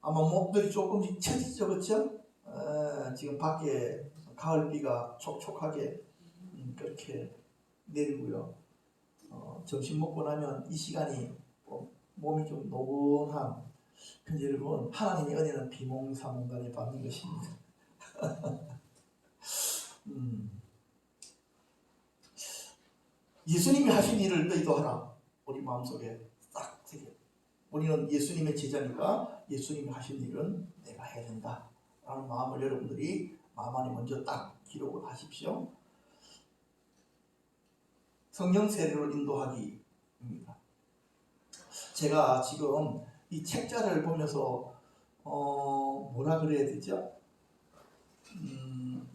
아마 목들이 조금씩 처지죠, 그렇죠? 지금 밖에 가을비가 촉촉하게 그렇게 내리고요. 점심 먹고 나면 이 시간이 몸이 좀 노곤한. 근데 여러분, 하나님의 은혜는 비몽사몽간에 받는 것입니다. 예수님이 하신 일을 너희도 하라. 우리 마음속에 딱 새겨. 우리는 예수님의 제자니까 예수님이 하신 일은 내가 해야 된다 라는 마음을 여러분들이 마음 안에 먼저 딱 기록을 하십시오. 성령 세례로 인도하기입니다. 제가 지금 이 책자를 보면서 뭐라 그래야 되죠?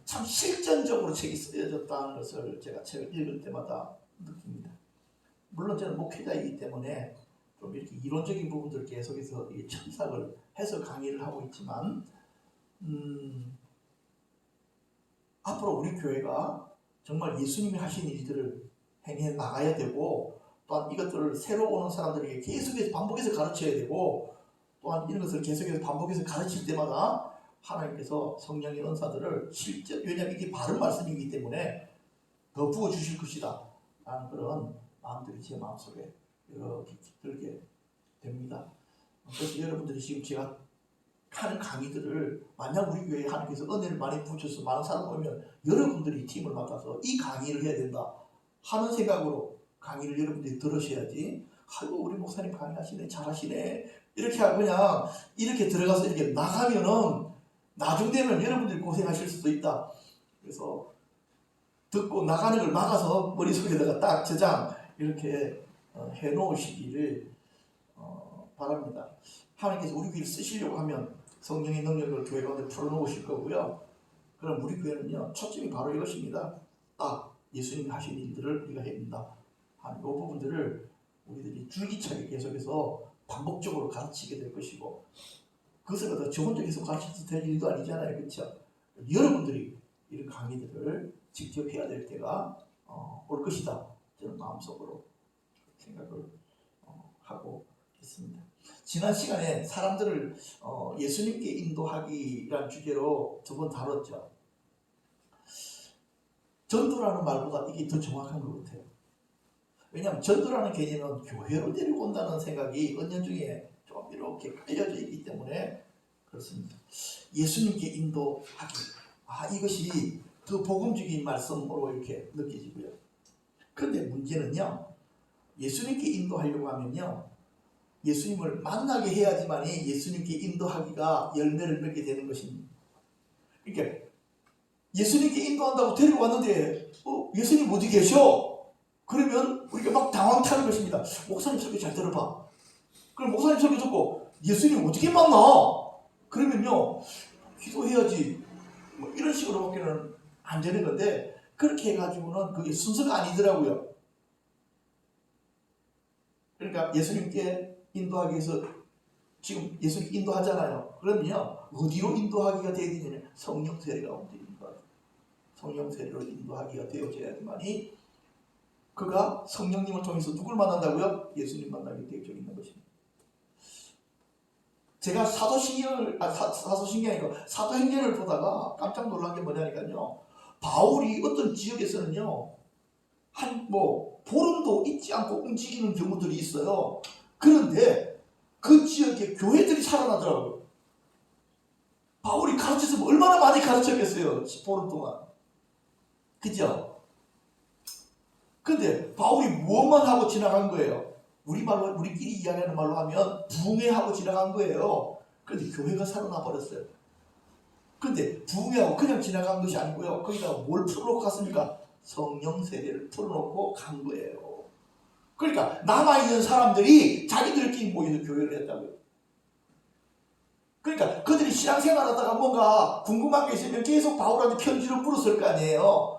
참 실전적으로 책이 쓰여졌다는 것을 제가 책을 읽을 때마다 느낍니다. 물론 저는 목회자이기 때문에 좀 이렇게 이론적인 부분들 계속해서 첨삭을 해서 강의를 하고 있지만 앞으로 우리 교회가 정말 예수님이 하신 일들을 행해 나가야 되고, 또한 이것들을 새로 오는 사람들에게 계속해서 반복해서 가르쳐야 되고, 또한 이런 것을 계속해서 반복해서 가르칠 때마다 하나님께서 성령의 은사들을 실제, 왜냐하면 이게 바른 말씀이기 때문에 더 부어주실 것이다 라는 그런 마음들이 제 마음속에 이렇게 들게 됩니다. 그래서 여러분들이 지금 제가 하는 강의들을 만약 우리 교회에 하나님께서 은혜를 많이 부으셔서 많은 사람 오면 여러분들이 팀을 맡아서 이 강의를 해야 된다 하는 생각으로 강의를 여러분들이 들으셔야지, 아이고 우리 목사님 강의하시네, 잘하시네 이렇게 하고 그냥 이렇게 들어가서 이렇게 나가면은 나중 되면 여러분들이 고생하실 수도 있다. 그래서 듣고 나가는 걸 막아서 머릿속에다가 딱 저장 이렇게 해 놓으시기를 바랍니다. 하나님께서 우리 교회를 쓰시려고 하면 성령의 능력을 교회 가운데 풀어놓으실 거고요. 그럼 우리 교회는요, 초점이 바로 이것입니다. 예수님이 하신 일들을 우리가 해야 된다 하는 이 부분들을 우리들이 줄기차게 계속해서 반복적으로 가르치게 될 것이고, 그것을 갖다 저 혼자 계속 가르쳐도 될 일도 아니잖아요, 그렇죠? 여러분들이 이런 강의들을 직접 해야 될 때가 올 것이다, 저는 마음속으로 생각을 하고 있습니다. 지난 시간에 사람들을 예수님께 인도하기라는 주제로 두 번 다뤘죠. 전도라는 말보다 이게 더 정확한 것 같아요. 왜냐하면 전도라는 개념은 교회로 데리고 온다는 생각이 은연중에 좀 이렇게 깔려져 있기 때문에 그렇습니다. 예수님께 인도하기, 이것이 더 복음적인 말씀으로 이렇게 느껴지고요. 그런데 문제는요, 예수님께 인도하려고 하면요, 예수님을 만나게 해야지만이 예수님께 인도하기가 열매를 맺게 되는 것입니다. 그러니까 예수님께 인도한다고 데리고 왔는데 예수님 어디 계셔? 그러면 우리가 막 당황 타는 것입니다. 목사님 설교 잘 들어봐. 그럼 목사님 설교 듣고 예수님 어떻게 만나? 그러면요, 기도해야지 이런 식으로밖에는 안 되는 건데, 그렇게 해가지고는 그게 순서가 아니더라고요. 그러니까 예수님께 인도하기 위해서 지금 예수님 인도하잖아요. 그러면요, 어디로 인도하기가 되어야 되냐면 성령 세례 가운데 인도하기. 성령 세례로 인도하기가 되어져야지만이 그가 성령님을 통해서 누굴 만난다고요? 예수님 만나게 되어 있는 것입니다. 제가 사도행전을 보다가 깜짝 놀란 게 뭐냐니까요, 바울이 어떤 지역에서는요, 보름도 잊지 않고 움직이는 경우들이 있어요. 그런데 그 지역에 교회들이 살아나더라고요. 바울이 가르쳐서 얼마나 많이 가르쳤겠어요, 보름 동안. 그죠? 근데 바울이 무엇만 하고 지나간 거예요? 우리말로, 우리끼리 이야기하는 말로 하면 부흥회하고 지나간 거예요. 그런데 교회가 살아나 버렸어요. 근데 부흥회하고 그냥 지나간 것이 아니고요, 거기다가 뭘 풀어놓고 갔습니까? 성령 세례를 풀어놓고 간 거예요. 그러니까 남아있는 사람들이 자기들끼리 모여서 교회를 했다고요. 그러니까 그들이 신앙생활 하다가 뭔가 궁금한 게 있으면 계속 바울한테 편지를 물었을 거 아니에요.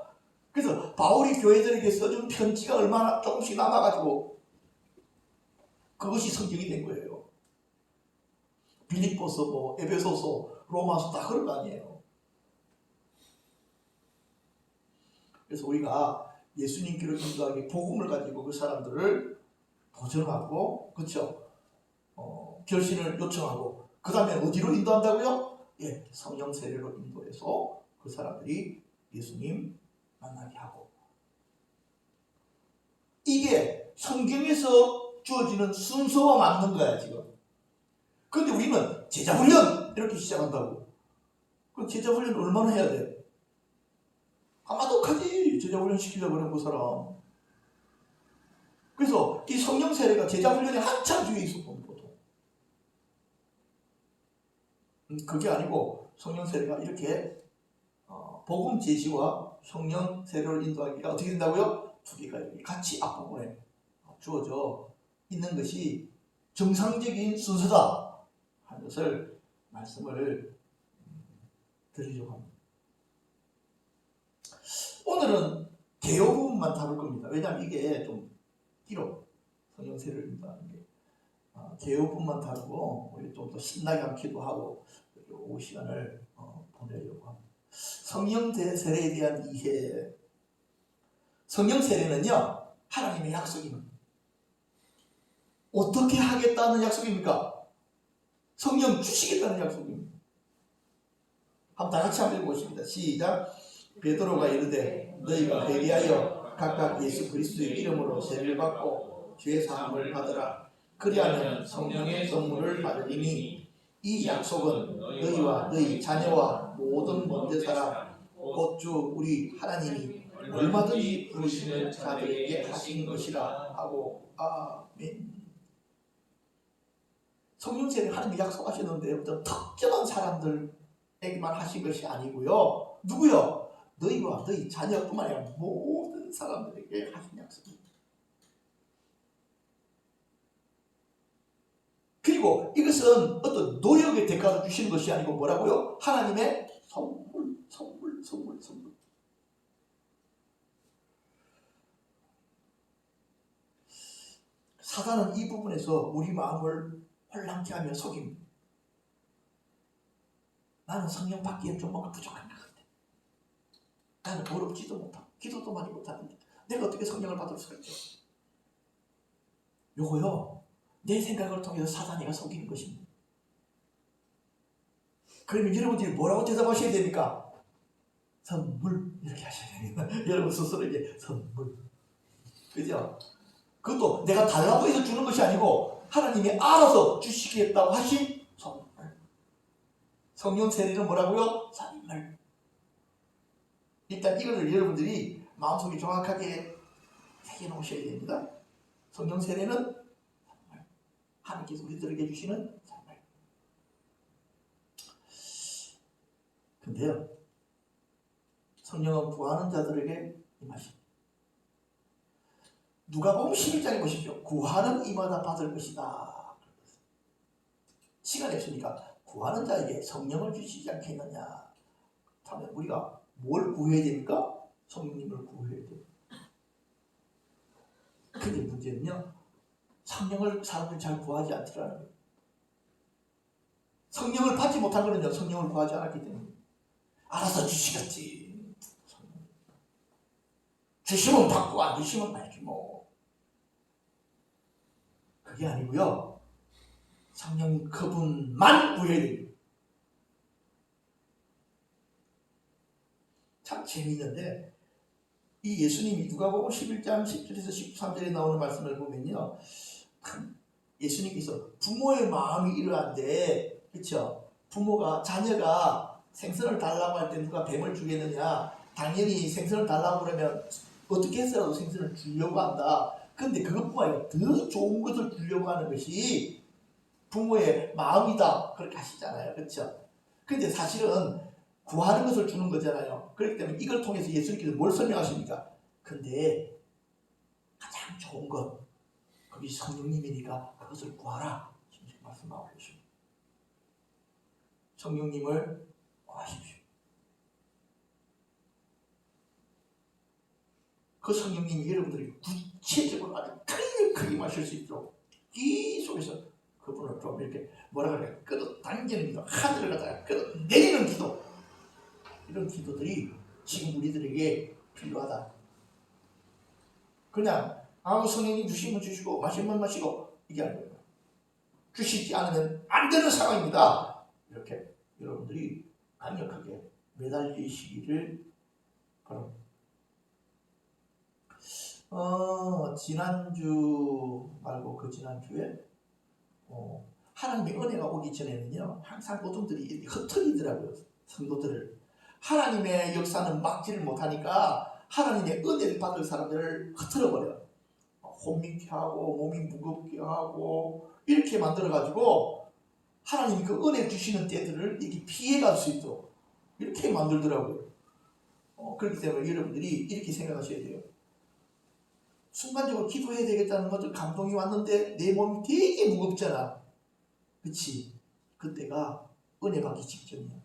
그래서 바울이 교회들에게 써준 편지가 얼마나 조금씩 남아가지고 그것이 성경이 된 거예요. 빌립보서, 에베소서, 로마서 다 그런 거 아니에요. 그래서 우리가 예수님께로 인도하기, 복음을 가지고 그 사람들을 도전하고, 그렇죠? 결신을 요청하고, 그 다음에 어디로 인도한다고요? 예, 성령 세례로 인도해서 그 사람들이 예수님 만나게 하고. 이게 성경에서 주어지는 순서와 맞는 거야 지금. 그런데 우리는 제자훈련 이렇게 시작한다고. 그럼 제자훈련 얼마나 해야 돼? 아마도까지 제자훈련 시키려고 그러는 그 사람. 그래서 이 성령 세례가 제자훈련이 한참 뒤에 있었던 보통. 그게 아니고 성령 세례가 이렇게 복음 제시와 성령 세례를 인도하기가 어떻게 된다고요? 두 개가 같이 앞부분에 주어져 있는 것이 정상적인 순서다 하는 것을 말씀을 드리려고 합니다. 오늘은 개요 부분만 다룰 겁니다. 왜냐하면 이게 좀 길어. 성령 세례를 인도하는 게. 개요 부분만 다루고 우리 좀 더 신나게 한번 기도하고 오후 시간을 보내려고 합니다. 성령 세례에 대한 이해. 성령 세례는요, 하나님의 약속입니다. 어떻게 하겠다는 약속입니까? 성령 주시겠다는 약속입니다. 한번 다 같이 한번 읽어보십니다. 시작. 베드로가 이르되 너희가 회개하여 각각 예수 그리스도의 이름으로 세례를 받고 죄 사함을 받으라. 그리하면 성령의 선물을 받으리니 이 약속은 너희와 너희 자녀와 모든 먼데 사람 곧 주 우리 하나님이 얼마든지 부르시는 자들에게 하신 것이라 하고. 아멘. 성령 세례는 하나님이 약속하셨는데 어떤 특정한 사람들에게만 하신 것이 아니고요. 누구요? 너희와 너희 자녀뿐만 아니라 모든 사람들에게 하신 약속입니다. 그리고 이것은 어떤 노력의 대가로 주시는 것이 아니고 뭐라고요? 하나님의 선물. 사단은 이 부분에서 우리 마음을 혼란케 하며 속입니다. 나는 성령 받기엔 좀 뭔가 부족한 것 같아. 나는 어렵지도 못하고 기도도 많이 못하는데 내가 어떻게 성령을 받을 수가 있죠? 요거요, 내 생각을 통해서 사단이가 속이는 것입니다. 그러면 여러분들이 뭐라고 대답하셔야 됩니까? 선물 이렇게 하셔야 됩니다. 여러분 스스로 이제 선물. 그죠? 그것도 내가 달라고 해서 주는 것이 아니고 하나님이 알아서 주시겠다고 하신 선물. 성령 세례는 뭐라고요? 선물. 일단 이거를 여러분들이 마음속에 정확하게 새겨놓으셔야 됩니다. 성령 세례는 선물. 하나님께서 우리들에게 주시는 선물. 근데요, 성령은 구하는 자들에게 임하십니다. 누가복음 11장에 보십시오. 구하는 이마다 받을 것이다. 시간이 없으니까 구하는 자에게 성령을 주시지 않겠느냐. 그러면 우리가 뭘 구해야 됩니까? 성령님을 구해야 돼요. 근데 문제는요, 성령을 사람들이 잘 구하지 않더라는 거예요. 성령을 받지 못한 거는요, 성령을 구하지 않았기 때문에. 알아서 주시겠지. 주시면 받고 안 주시면 말지 뭐. 그게 아니고요, 성령 그분만 구해야 됩니다. 참 재미있는데 이 예수님이 누가복음 11장 10절에서 13절에 나오는 말씀을 보면요, 예수님께서 부모의 마음이 이러한데, 그렇죠? 부모가 자녀가 생선을 달라고 할 때 누가 뱀을 주겠느냐? 당연히 생선을 달라고 그러면 어떻게 해서라도 생선을 주려고 한다. 근데 그것뿐만 아니라 더 좋은 것을 주려고 하는 것이 부모의 마음이다. 그렇게 하시잖아요. 그렇죠? 근데 사실은 구하는 것을 주는 거잖아요. 그렇기 때문에 이걸 통해서 예수님께서 뭘 설명하십니까? 근데 가장 좋은 것, 그게 성령님이니까 그것을 구하라. 지금 말씀하고 계십니다. 성령님을 구하십시오. 그 성령님이 여러분들이 구체적으로 아주 강력하게 마실 수 있도록 이 속에서 그분을 좀 이렇게 뭐라 그래요? 끌어당기는 기도, 하늘을 갖다가 끌어내리는 기도, 이런 기도들이 지금 우리들에게 필요하다. 그냥 성령님 주시면 주시고 마시면 마시고 이게 아니에요. 주시지 않으면 안 되는 상황입니다. 이렇게 여러분들이 강력하게 매달리시기를 바랍니다. 지난주 말고 그 지난주에 하나님의 은혜가 오기 전에는요 항상 어둠들이 흩어지더라고요. 성도들을 하나님의 역사는 막지를 못하니까 하나님의 은혜를 받을 사람들을 흩어버려요. 혼미케 하고 몸이 무겁게 하고 이렇게 만들어가지고 하나님이 그 은혜 주시는 때들을 이렇게 피해갈 수 있도록 이렇게 만들더라고요. 그렇기 때문에 여러분들이 이렇게 생각하셔야 돼요. 순간적으로 기도해야 되겠다는 것도 감동이 왔는데 내 몸이 되게 무겁잖아. 그치? 그때가 은혜 받기 직전이야.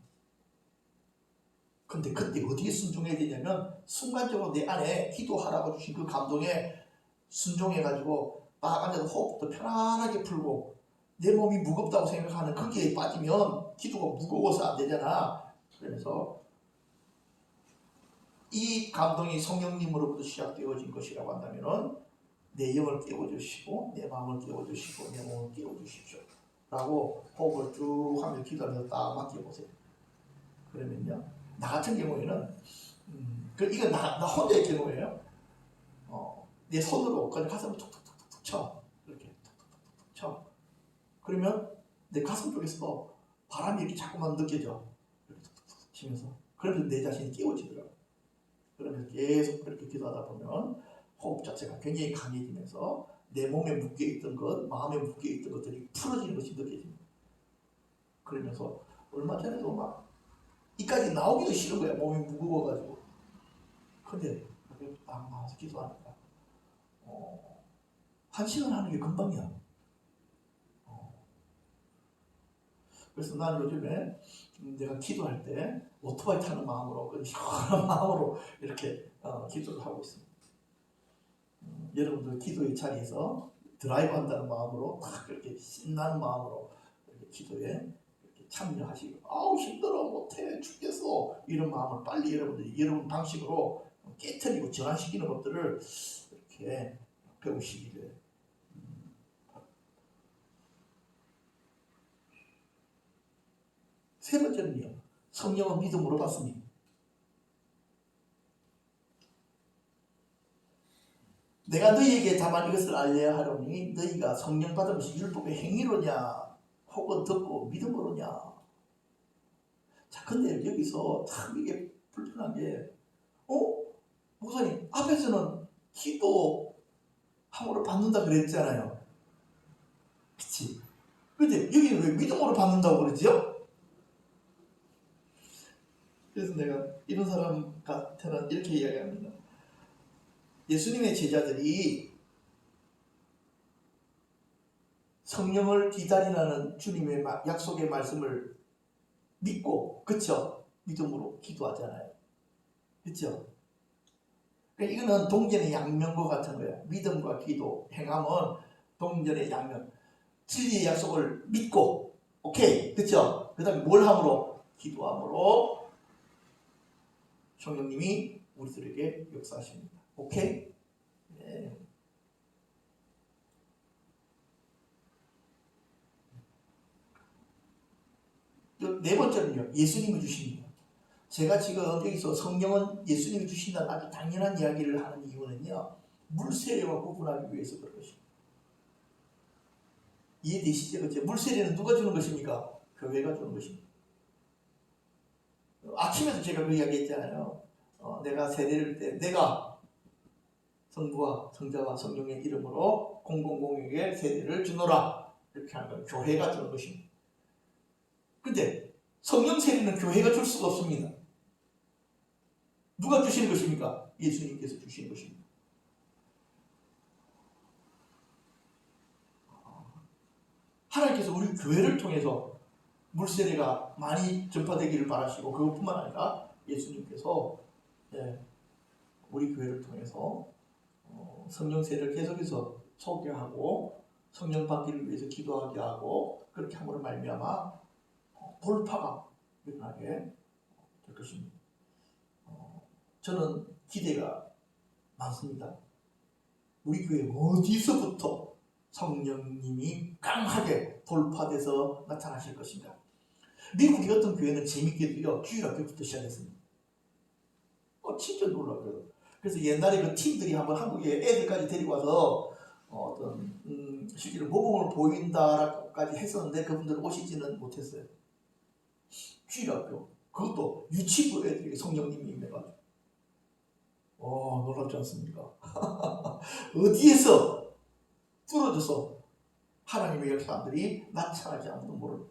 근데 그때 어디에 순종해야 되냐면 순간적으로 내 안에 기도하라고 주신 그 감동에 순종해가지고 막 앉아서 호흡도 편안하게 풀고 내 몸이 무겁다고 생각하는 거기에 빠지면 기도가 무거워서 안 되잖아. 그래서 이 감동이 성령님으로부터 시작되어진 것이라고 한다면은 내 영을 깨워주시고 내 마음을 깨워주시고 내 몸을 깨워주십시오 라고 호흡을 쭉 하면서 기도하면서 딱 맡겨보세요. 그러면요 나 같은 경우에는 이건 나 혼자의 경우예요. 내 손으로 그냥 가슴을 툭툭툭툭 쳐. 이렇게 툭툭툭툭 쳐. 그러면 내 가슴 쪽에서 바람이 이렇게 자꾸만 느껴져. 이렇게 툭툭툭 치면서. 그러면서 내 자신이 깨워지더라고요. 그러면서 계속 그렇게 기도하다 보면 호흡 자체가 굉장히 강해지면서 내 몸에 묶여있던 것, 마음에 묶여있던 것들이 풀어지는 것이 느껴집니다. 그러면서 얼마 전에도 막 이까지 나오기도 싫은 거야. 몸이 무거워가지고. 근데 딱 나와서 기도하니까 1시간 하는 게 금방이야. 그래서 난 요즘에 내가 기도할 때 오토바이 타는 마음으로 시원한 마음으로 이렇게 기도를 하고 있습니다. 여러분들 기도의 자리에서 드라이브 한다는 마음으로 딱 이렇게 신나는 마음으로 이렇게 기도에 이렇게 참여하시고 아우 힘들어 못해 죽겠어 이런 마음을 빨리 여러분들이 여러분 방식으로 깨트리고 전환시키는 것들을 이렇게 배우시기를. 세 번째는요, 성령은 믿음으로 받습니다. 내가 너희에게 다만 이것을 알려야 하려니 너희가 성령 받은 것이 율법의 행위로냐 혹은 듣고 믿음으로냐. 자, 근데 여기서 참 이게 불편한 게 목사님 앞에서는 기도함으로 받는다 그랬잖아요. 그치? 근데 여기는 왜 믿음으로 받는다고 그러지요? 그래서 내가 이런 사람한테는 이렇게 이야기합니다. 예수님의 제자들이 성령을 기다리라는 주님의 약속의 말씀을 믿고, 그쵸? 믿음으로 기도하잖아요. 그쵸? 그러니까 이거는 동전의 양면과 같은 거예요. 믿음과 기도, 행함은 동전의 양면. 진리의 약속을 믿고, 오케이, 그쵸? 그 다음에 뭘 함으로? 기도함으로 성령님이 우리들에게 역사하십니다. 오케이? 네. 네 번째는요, 예수님이 주십니다. 제가 지금 여기서 성령은 예수님이 주신다는 아주 당연한 이야기를 하는 이유는요, 물세례와 구분하기 위해서 그런 것입니다. 이해되시죠? 그렇죠? 물세례는 누가 주는 것입니까? 교회가 주는 것입니다. 아침에도 제가 그 이야기 했잖아요. 내가 세례를 때 내가 성부와 성자와 성령의 이름으로 공공공에게 세례를 주노라. 이렇게 하는 건 교회가 주는 것입니다. 근데 성령 세례는 교회가 줄 수가 없습니다. 누가 주시는 것입니까? 예수님께서 주시는 것입니다. 하나님께서 우리 교회를 통해서 물세례가 많이 전파되기를 바라시고 그것뿐만 아니라 예수님께서 우리 교회를 통해서 성령 세례를 계속해서 소개하고 성령 받기를 위해서 기도하게 하고 그렇게 함으로 말미암아 돌파가 일어나게 될 것입니다. 저는 기대가 많습니다. 우리 교회 어디서부터 성령님이 강하게 돌파돼서 나타나실 것입니다. 미국의 어떤 교회는 재밌게도요, 주일학교부터 시작했습니다. 진짜 놀라워요. 그래서 옛날에 그 팀들이 한번 한국에 애들까지 데리고 와서 어떤 실제로 모범을 보인다라고까지 했었는데 그분들은 오시지는 못했어요. 주일학교, 그것도 유치부 애들에게 성령님이 임해가지고 놀랍지 않습니까? 어디에서 뚫어져서 하나님의 역사들이 나타나지 아무도 모르는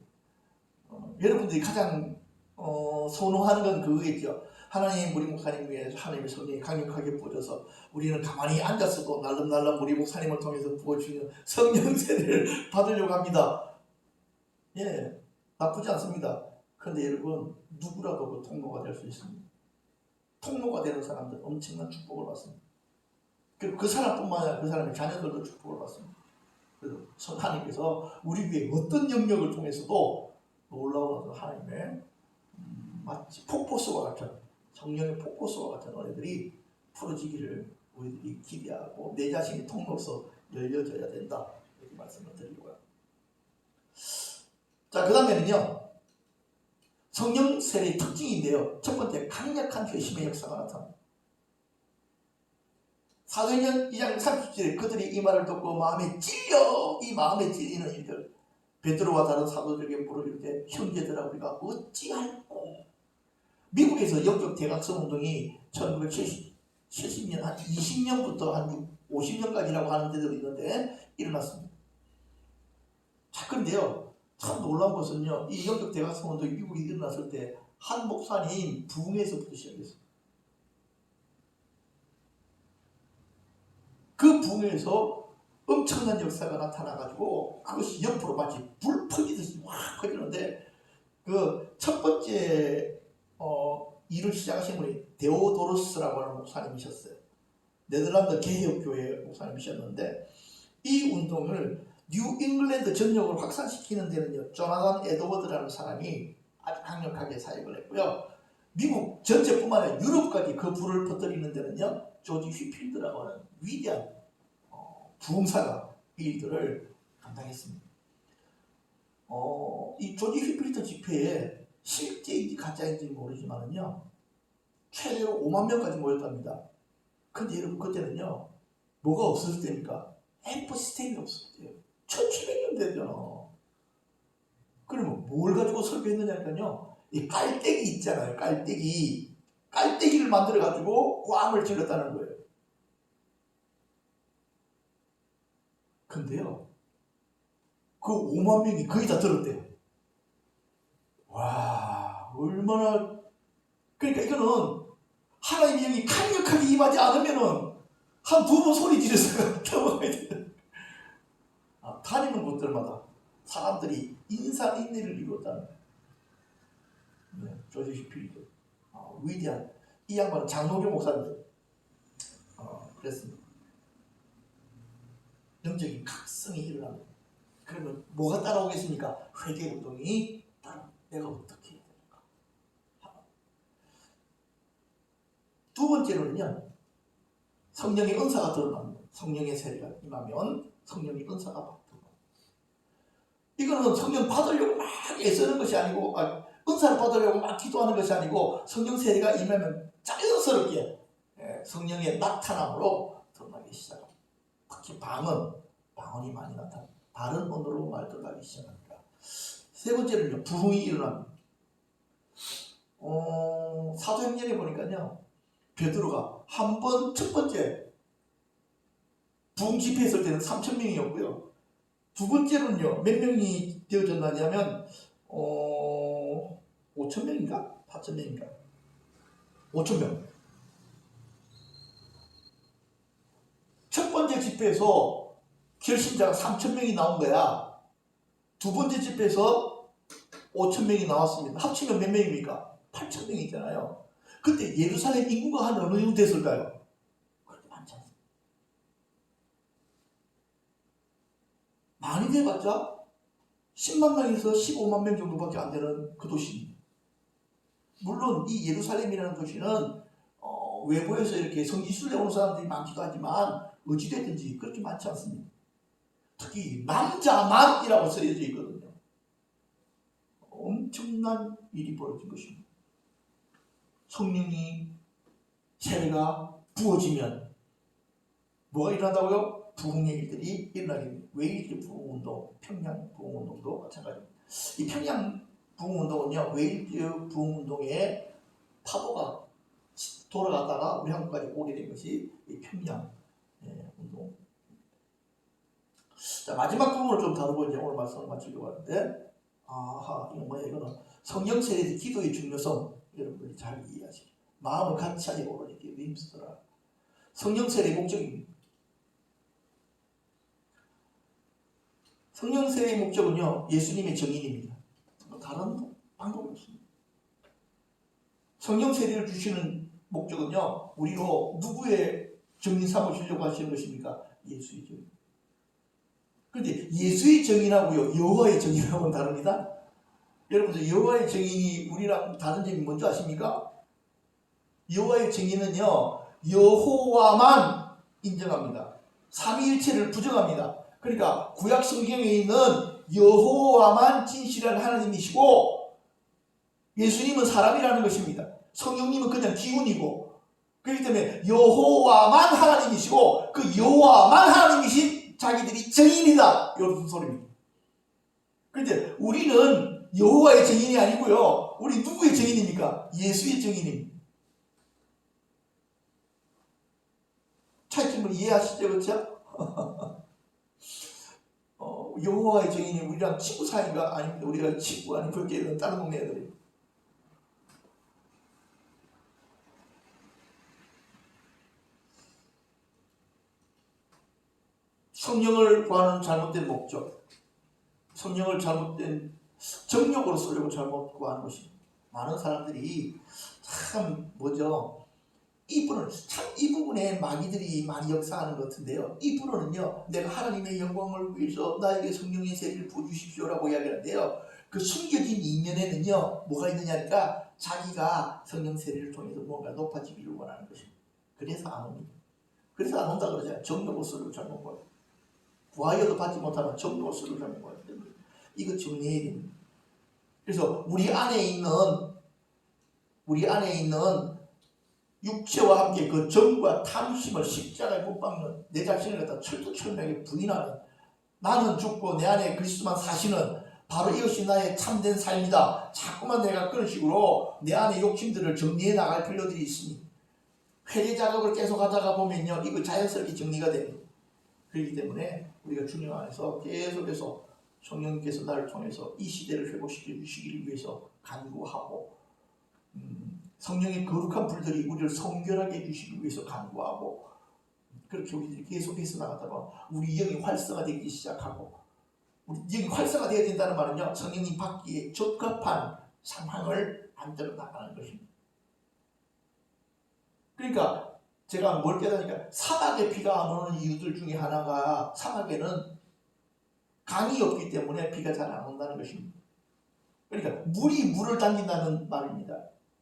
여러분들이 가장 선호하는 건 그거겠죠. 하나님 우리 목사님 위해서 하나님의 성령이 강력하게 부어져서 우리는 가만히 앉았어도 날름날름 우리 목사님을 통해서 부어주는 성령 세례를 받으려고 합니다. 예, 나쁘지 않습니다. 그런데 여러분, 누구라도 그 통로가 될 수 있습니다. 통로가 되는 사람들 엄청난 축복을 받습니다. 그리고 그 사람뿐만 아니라 그 사람의 자녀들도 축복을 받습니다. 그래서 하나님께서 우리 위해 어떤 영역을 통해서도 놀라운 하나님의 마치 폭포수와 같은 성령의 폭포수와 같은 은혜들이 풀어지기를 우리들이 기대하고 내 자신이 통로로서 열려져야 된다, 이렇게 말씀을 드리고요. 자, 그 다음에는요, 성령 세례의 특징인데요. 첫 번째, 강력한 회심의 역사가 나타납니다. 사도행전 2장 30절에 그들이 이 말을 듣고 마음에 찔려, 이 마음에 찔리는 일들, 베드로와 다른 사도들에게 물을 때 형제들아 우리가 어찌할꼬. 미국에서 영적 대각성 운동이 1970년 한 20년부터 한 50년까지라고 하는 데도 있는데 일어났습니다. 자, 그런데요, 참 놀라운 것은요, 이 영적 대각성 운동이 미국에 일어났을 때 한 목사님 부흥에서부터 시작했어요. 그 부흥에서 엄청난 역사가 나타나가지고 그것이 옆으로 마치 불 퍼지듯이 확 퍼지는데, 그 첫 번째 일을 시작하신 분이 데오도르스라고 하는 목사님이셨어요. 네덜란드 개혁교회 목사님이셨는데, 이 운동을 뉴 잉글랜드 전역을 확산시키는 데는요, 조나단 에드워드라는 사람이 아주 강력하게 사역을 했고요. 미국 전체뿐만 아니라 유럽까지 그 불을 퍼뜨리는 데는요, 조지 휘필드라고 하는 위대한 부흥사가 이 일들을 감당했습니다. 이 조지 휘필드 집회에 실제인지 가짜인지 모르지만은요, 최대로 5만 명까지 모였답니다. 근데 여러분, 그때는요, 뭐가 없었을 때입니까? 앰프 시스템이 없었을 때요. 1700년 되잖아. 그러면 뭘 가지고 설교했느냐니까요, 이 깔때기 있잖아요. 깔때기를 만들어 가지고 꽝을 질렀다는 거예요. 근데요, 그 5만 명이 거의 다 들었대요. 와, 얼마나. 그러니까 이거는 하나님의 영이 강력하게 임하지 않으면은 한 두 번 소리 지르서 넘어가야 돼요. 다니는 곳들마다 사람들이 인사인내를 이루었다는 거예요. 네, 조지 휘필드, 위대한 이 양반은 장로교 목사인데 그랬습니다. 영적인 각성이 일어납니다. 그러면 뭐가 따라오겠습니까? 회개운동이 내가 어떻게 해야 되는가. 두 번째로는요, 성령의 은사가 드러납니다. 성령의 세례가 임하면 성령의 은사가 드러납니다. 이거는 성령 받으려고 막 애쓰는 것이 아니고, 은사를 받으려고 막 기도하는 것이 아니고, 성령 세례가 임하면 자연스럽게 성령의 나타남으로 드러나기 시작합니다. 특히 방언이 많이 나타납니다. 다른 언어로 말들어가기 시작합니다. 세 번째는요, 부흥이 일어납니다. 사도행전에 보니까요, 베드로가 한 번 첫 번째 부흥 집회했을 때는 3,000명이었고요. 두 번째로는요, 몇 명이 되어졌느냐면 5,000명인가? 4,000명인가? 5,000명. 첫 번째 집회에서 결신자가 3,000명이 나온 거야. 두 번째 집회에서 5,000명이 나왔습니다. 합치면 몇 명입니까? 8,000명이잖아요. 그때 예루살렘 인구가 한 어느 정도 됐을까요? 그렇게 많지 않습니다. 많이 돼봤자 10만 명에서 15만 명 정도밖에 안 되는 그 도시입니다. 물론 이 예루살렘이라는 도시는 외부에서 이렇게 성지순례 오는 사람들이 많기도 하지만 어찌됐든지 그렇게 많지 않습니다. 특히 남자만이라고 쓰여져 있거든요. 엄청난 일이 벌어진 것입니다. 성령이 세례가 부어지면 뭐가 일어난다고요? 부흥의 일들이 일어나게 됩니다. 왜 이렇게 부흥운동, 평양 부흥운동도 마찬가지입니다. 이 평양 부흥운동은요, 웨일즈 부흥운동의 파도가 돌아가다가 우리 한국까지 오게 된 것이 이 평양 운동. 자, 마지막 부분을 좀 다루고 이제 오늘 말씀을 마치려고 하는데, 이거 뭐야? 이거는 성령 세례의 기도의 중요성, 여러분들이 잘 이해하시죠. 마음을 같이 하게 오르게 힘쓰더라. 성령 세례의 목적입니다. 성령 세례의 목적은요, 예수님의 정인입니다. 다른 방법이 없습니다. 성령 세례를 주시는 목적은요, 우리로 누구의 정인 삼으시려고 하시는 것입니까? 예수의 정인. 그런데 예수의 정인하고요, 여호와의 정인하고는 다릅니다. 여러분들, 여호와의 정인이 우리랑 다른 점이 뭔지 아십니까? 여호와의 정인은요, 여호와만 인정합니다. 삼위일체를 부정합니다. 그러니까 구약 성경에 있는 여호와만 진실한 하나님이시고, 예수님은 사람이라는 것입니다. 성령님은 그냥 기운이고, 그렇기 때문에 여호와만 하나님이시고, 그 여호와만 하나님이신 자기들이 정인이다, 이런 소리입니다. 그런데 우리는 여호와의 정인이 아니고요, 우리 누구의 정인입니까? 예수의 정인입니다. 차이점을 이해하시죠? 그렇죠? 여호와의 정인이 우리랑 친구 사이가 아닙니다. 우리가 친구 아닌 그렇게 다른 동네 애들이. 성령을 구하는 잘못된 목적, 성령을 잘못된 정욕으로 쓰려고 잘못 구하는 것입니다. 많은 사람들이 참 이 부분에 마귀들이 많이 역사하는 것 같은데요. 이 부분은요, 내가 하나님의 영광을 위해서 나에게 성령의 세례를 부어주십시오라고 이야기하는데요. 그 숨겨진 이면에는요, 뭐가 있느냐니까 자기가 성령 세례를 통해서 뭔가 높아지기를 원하는 것입니다. 그래서 안 옵니다. 그래서 안 온다 그러잖아요. 정욕으로 쓰려고 잘못 구해요. 구하여도 받지 못하면 정욕으로 쓰려고 잘못 구하기 때문에 이거 정리해야 됩니다. 그래서 우리 안에 있는 육체와 함께 그 정과 탐심을 십자가에 못 박는 내 자신을 갖다 철두철미하게 부인하는, 나는 죽고 내 안에 그리스도만 사시는 바로 이것이 나의 참된 삶이다. 자꾸만 내가 그런 식으로 내 안에 욕심들을 정리해 나갈 필요들이 있습니다. 회개 작업을 계속 하다가 보면요, 이거 자연스럽게 정리가 됩니다. 그렇기 때문에 우리가 주님 안에서 계속해서 성령님께서 나를 통해서 이 시대를 회복시켜 주시기를 위해서 간구하고, 성령의 거룩한 불들이 우리를 성결하게 해주시기 위해서 간구하고, 그렇게 우리들이 계속해서 나가다가 우리 영이 활성화되기 시작하고, 우리 영이 활성화되어야 된다는 말은요, 성령님 받기에 적합한 상황을 만들어 나가는 것입니다. 그러니까 제가 뭘 깨닫으니까, 사막에 비가 안 오는 이유들 중에 하나가, 사막에는 강이 없기 때문에 비가 잘 안 온다는 것입니다. 그러니까 물이 물을 당긴다는 말입니다.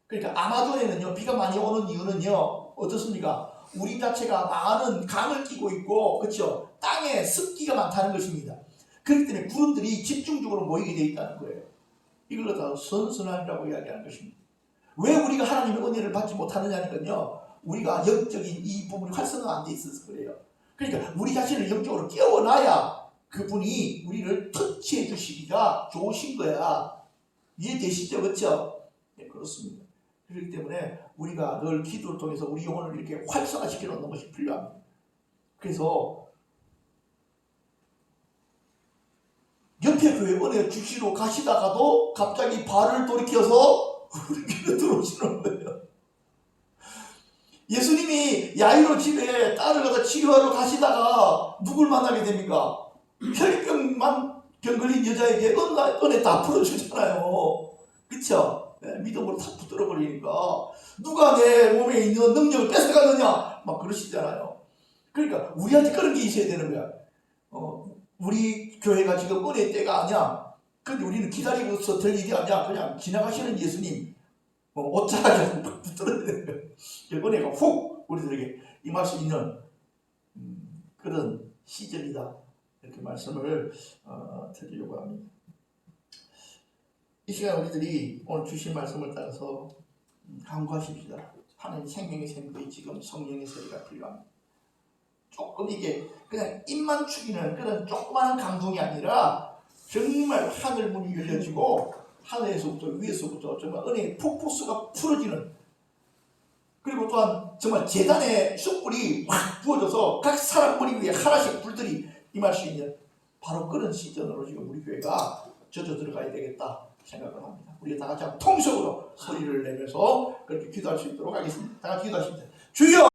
그러니까 아마존에는요, 비가 많이 오는 이유는요, 어떻습니까? 우리 자체가 많은 강을 끼고 있고, 그렇죠? 땅에 습기가 많다는 것입니다. 그렇기 때문에 구름들이 집중적으로 모이게 되어 있다는 거예요. 이걸 다 선선함이라고 이야기하는 것입니다. 왜 우리가 하나님의 은혜를 받지 못하느냐니까요, 우리가 영적인 이 부분이 활성화 안 돼 있어서 그래요. 그러니까 우리 자신을 영적으로 깨워놔야 그분이 우리를 터치해 주시기가 좋으신 거야. 이해되시죠? 그렇죠? 네, 그렇습니다. 그렇기 때문에 우리가 늘 기도를 통해서 우리 영혼을 이렇게 활성화시켜 놓는 것이 필요합니다. 그래서 옆에 교회 은혜 주시러 가시다가도 갑자기 발을 돌이켜서 우리 교회 들어오시는 거예요. 예수님이 야이로 집에 딸을 갖다 치료하러 가시다가 누굴 만나게 됩니까? 혈병만 병 걸린 여자에게 은혜 다 풀어주잖아요. 그쵸? 네, 믿음으로 다 붙들어 버리니까 누가 내 몸에 있는 능력을 뺏어가느냐 막 그러시잖아요. 그러니까 우리한테 그런 게 있어야 되는 거야. 우리 교회가 지금 은혜 때가 아니야. 근데 우리는 기다리고서 될 일이 아니야. 그냥 지나가시는 예수님 옷자락에 붙들어야 되는 거야. 은혜가 훅 우리들에게 임할 수 있는 그런 시절이다. 이렇게 말씀을 드리려고 합니다. 이 시간 우리들이 오늘 주신 말씀을 따라서 간구하십시다. 하나님 생명의 샘이 지금 성령의 세례가 필요합니다. 조금 이게 그냥 입만 축이는 그런 조그마한 감동이 아니라 정말 하늘 문이 열려지고 하늘에서부터 위에서부터 정말 은혜의 폭포수가 풀어지는, 그리고 또한 정말 제단의 숯불이 확 부어져서 각 사람 머리 위에 하나씩 불들이 임할 수 있는 바로 그런 시즌으로 지금 우리 교회가 젖어 들어가야 되겠다 생각을 합니다. 우리가 다 같이 통성으로 소리를 내면서 그렇게 기도할 수 있도록 하겠습니다. 다 같이 기도하십니다. 주여!